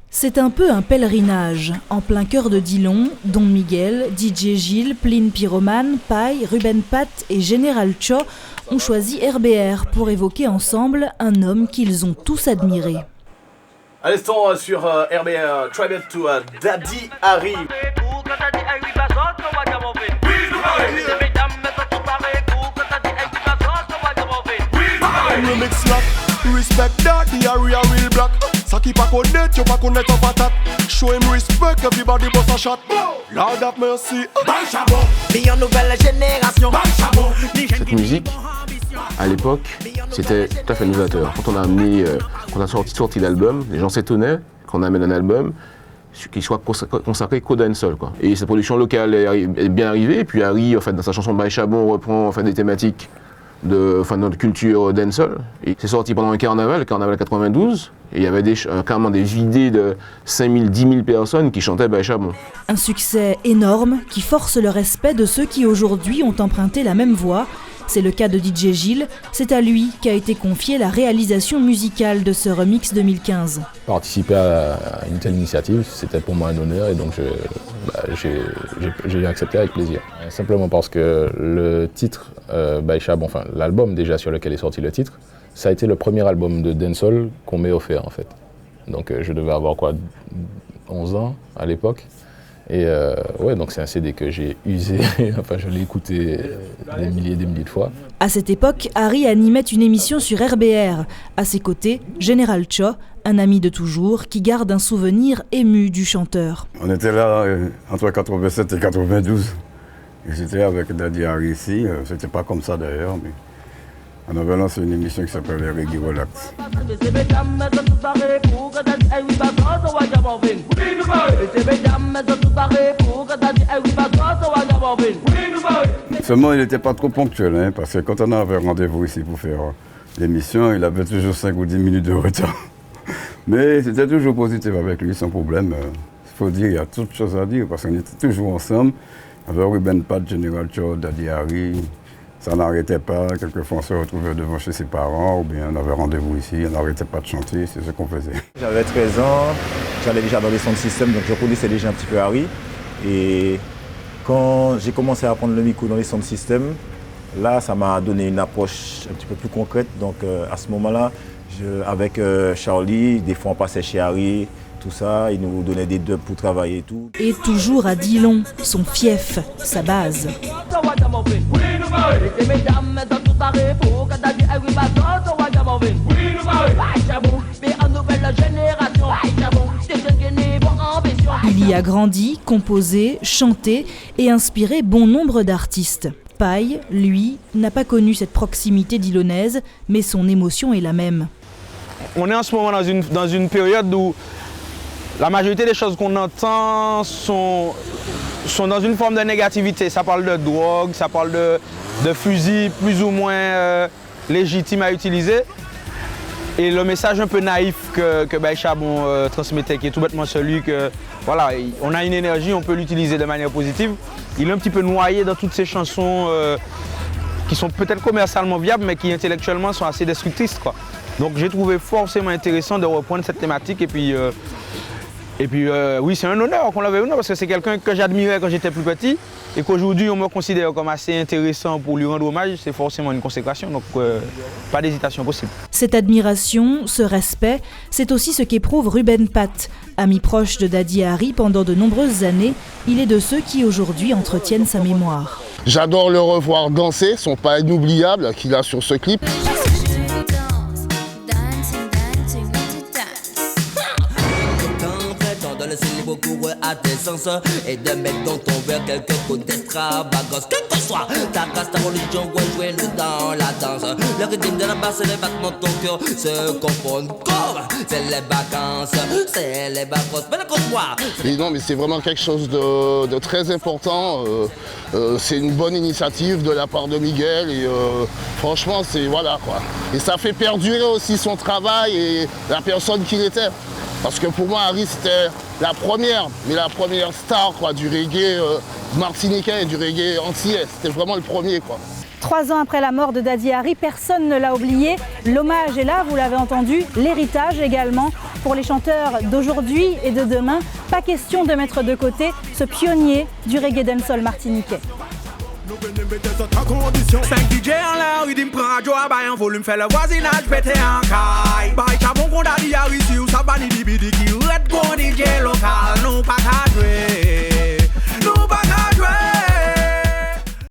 C'est un peu un pèlerinage. En plein cœur de Dillon, Don Miguel, DJ Gilles, Pline Pyromane, Paille, Ruben Pat et Général Cho ont choisi RBR pour évoquer ensemble un homme qu'ils ont tous admiré. À l'instant sur RBR, Tribute to Daddy Harry. Respect Daddy Harry a real black. Ça qui pas connaître, tu pas connaître en patate. Show him respect, everybody boss a shot. Lord have mercy. Nouvelle génération. Cette musique, à l'époque, c'était tout à fait novateur. Quand on a amené, quand on a sorti l'album, les gens s'étonnaient qu'on amène un album qui soit consacré qu'au dancehall, quoi. Et sa production locale est bien arrivée. Et puis Harry, en fait, dans sa chanson Baye Chabon, reprend en fait des thématiques de notre culture dancehall. Et c'est sorti pendant le carnaval 92, et il y avait carrément des vidées de 5 000, 10 000 personnes qui chantaient Baye Chabon. Un succès énorme qui force le respect de ceux qui aujourd'hui ont emprunté la même voie. C'est le cas de DJ Gilles, c'est à lui qu'a été confiée la réalisation musicale de ce remix 2015. Participer à une telle initiative, c'était pour moi un honneur et donc j'ai accepté avec plaisir. Simplement parce que le titre, Baye Chabon, enfin l'album déjà sur lequel est sorti le titre, ça a été le premier album de dancehall qu'on m'ait offert en fait. Donc je devais avoir 11 ans à l'époque. Et ouais, donc c'est un CD que j'ai usé, enfin je l'ai écouté des milliers de fois. À cette époque, Harry animait une émission sur RBR. À ses côtés, Général Cho, un ami de toujours qui garde un souvenir ému du chanteur. On était là entre 87 et 92. Et j'étais avec Daddy Harry ici, c'était pas comme ça d'ailleurs, mais on avait lancé une émission qui s'appelait Reggae Relax. Seulement, il n'était pas trop ponctuel, hein, parce que quand on avait rendez-vous ici pour faire l'émission, il avait toujours 5 ou 10 minutes de retard. Mais c'était toujours positif avec lui, sans problème. Il faut dire, il y a toutes choses à dire, parce qu'on était toujours ensemble, avec Ruben Pat, Général Cho, Daddy Harry. Ça n'arrêtait pas, quelquefois on se retrouvait devant chez ses parents, ou bien on avait rendez-vous ici, on n'arrêtait pas de chanter, c'est ce qu'on faisait. J'avais 13 ans, j'allais déjà dans les sound systems, donc je connaissais déjà un petit peu Harry. Et quand j'ai commencé à apprendre le micro dans les sound systems, là ça m'a donné une approche un petit peu plus concrète. Donc à ce moment-là, avec Charlie, des fois on passait chez Harry, tout ça, il nous donnait des dubs pour travailler et tout. Et toujours à Dillon, son fief, sa base. Il y a grandi, composé, chanté et inspiré bon nombre d'artistes. Paille, lui, n'a pas connu cette proximité dillonnaise, mais son émotion est la même. On est en ce moment dans une période où la majorité des choses qu'on entend sont dans une forme de négativité. Ça parle de drogue, ça parle de fusils plus ou moins légitimes à utiliser. Et le message un peu naïf que Baye Chabon transmettait, qui est tout bêtement celui que, voilà, on a une énergie, on peut l'utiliser de manière positive. Il est un petit peu noyé dans toutes ces chansons qui sont peut-être commercialement viables, mais qui intellectuellement sont assez destructrices, quoi. Donc j'ai trouvé forcément intéressant de reprendre cette thématique et puis oui, c'est un honneur qu'on l'avait eu, parce que c'est quelqu'un que j'admirais quand j'étais plus petit et qu'aujourd'hui on me considère comme assez intéressant pour lui rendre hommage, c'est forcément une consécration, donc pas d'hésitation possible. Cette admiration, ce respect, c'est aussi ce qu'éprouve Ruben Pat. Ami proche de Daddy Harry pendant de nombreuses années, il est de ceux qui aujourd'hui entretiennent sa mémoire. J'adore le revoir danser, son pas inoubliable qu'il a sur ce clip. À tes sens et de mettre dans ton verre quelques coups d'extravagance. Quelle que soit ta race, ta religion, rejoins-nous dans la danse. Le rythme de la basse et les battements de ton cœur se confondent comme c'est les vacances, c'est les vacances. Mais raconte-moi. Et non, mais c'est vraiment quelque chose de très important. C'est une bonne initiative de la part de Miguel et franchement, c'est voilà quoi. Et ça fait perdurer aussi son travail et la personne qu'il était. Parce que pour moi, Harry, c'était la première star quoi, du reggae martiniquais et du reggae antillais. C'était vraiment le premier, quoi. 3 ans après la mort de Daddy Harry, personne ne l'a oublié. L'hommage est là, vous l'avez entendu, l'héritage également. Pour les chanteurs d'aujourd'hui et de demain, pas question de mettre de côté ce pionnier du reggae dancehall martiniquais. 5 DJ en l'air, rythme prend joie, bail en volume, fait le voisinage pété en caille. Bail chabon qu'on a dit à ici, ou ça banni di bidi qui